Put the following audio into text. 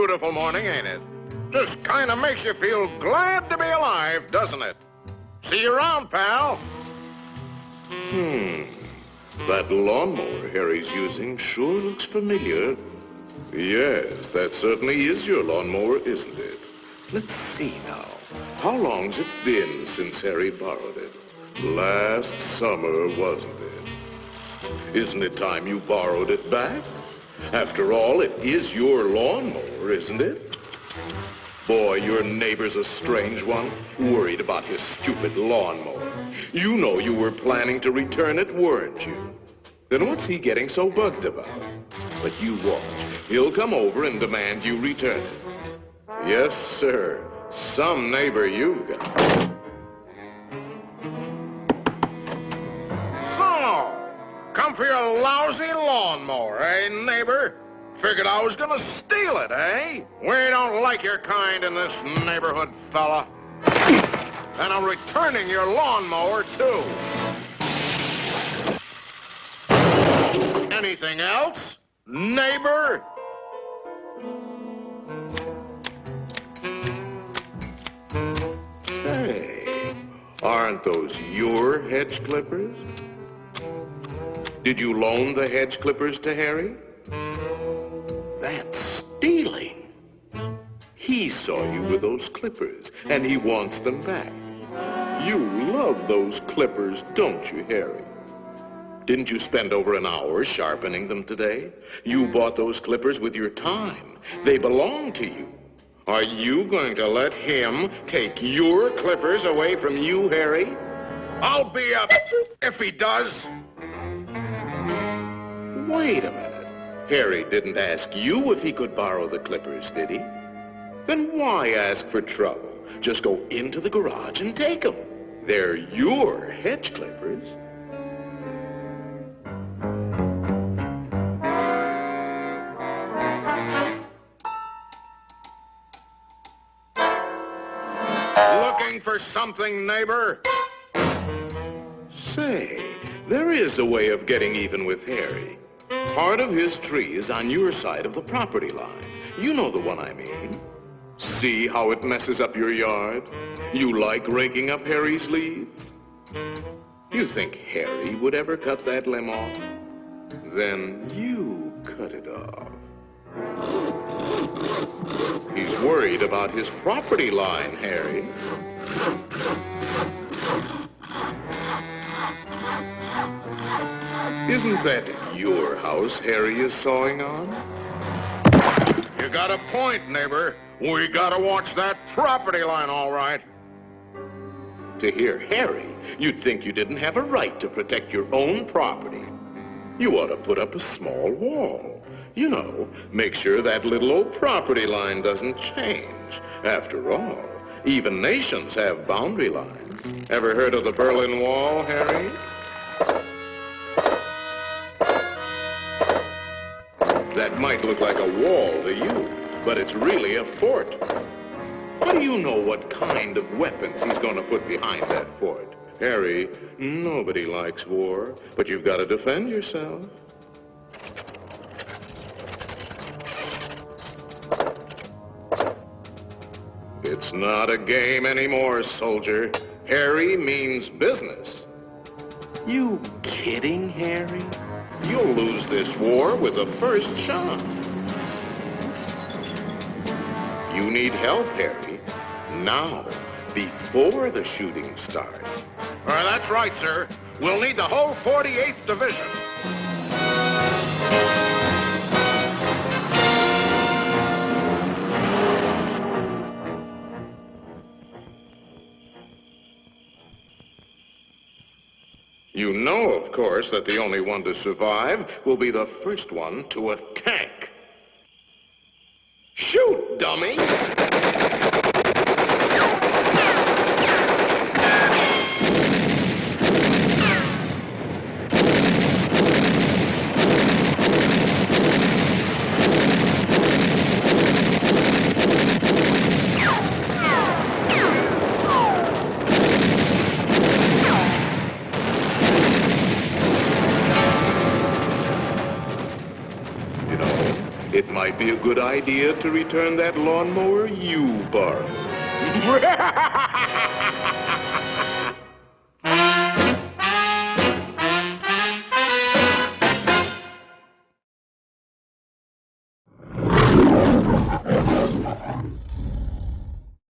beautiful morning, ain't it? Just kind of makes you feel glad to be alive, doesn't it? See you around, pal. That lawnmower Harry's using sure looks familiar. Yes, that certainly is your lawnmower, isn't it? Let's see now. How long's it been since Harry borrowed it? Last summer, wasn't it? Isn't it time you borrowed it back? After all, it is your lawnmower, isn't it? Boy, your neighbor's a strange one, worried about his stupid lawnmower. You know you were planning to return it, weren't you? Then what's he getting so bugged about? But you watch. He'll come over and demand you return it. Yes, sir. Some neighbor you've got. So, come for your lousy lawnmower, eh, neighbor? Figured I was gonna steal it, eh? We don't like your kind in this neighborhood, fella. And I'm returning your lawnmower, too. Anything else, neighbor? Hey, aren't those your hedge clippers? Did you loan the hedge clippers to Harry? That's stealing. He saw you with those clippers, and he wants them back. You love those clippers, don't you, Harry? Didn't you spend over an hour sharpening them today? You bought those clippers with your time. They belong to you. Are you going to let him take your clippers away from you, Harry? I'll be up if he does. Wait a minute. Harry didn't ask you if he could borrow the clippers, did he? Then why ask for trouble? Just go into the garage and take them. They're your hedge clippers. Looking for something, neighbor? Say, there is a way of getting even with Harry. Part of his tree is on your side of the property line. You know the one I mean. See how it messes up your yard? You like raking up Harry's leaves? You think Harry would ever cut that limb off? Then you cut it off. He's worried about his property line, Harry. Isn't that your house Harry is sawing on? You got a point, neighbor. We gotta watch that property line, all right. To hear Harry, you'd think you didn't have a right to protect your own property. You ought to put up a small wall. You know, make sure that little old property line doesn't change. After all, even nations have boundary lines. Ever heard of the Berlin Wall, Harry? That might look like a wall to you, but it's really a fort. How do you know what kind of weapons he's going to put behind that fort? Harry, nobody likes war, but you've got to defend yourself. It's not a game anymore, soldier. Harry means business. You kidding, Harry? You'll lose this war with the first shot. You need help, Harry. Now, before the shooting starts. That's right, sir. We'll need the whole 48th Division. You know, of course, that the only one to survive will be the first one to attack. Shoot, dummy! It might be a good idea to return that lawnmower you borrowed.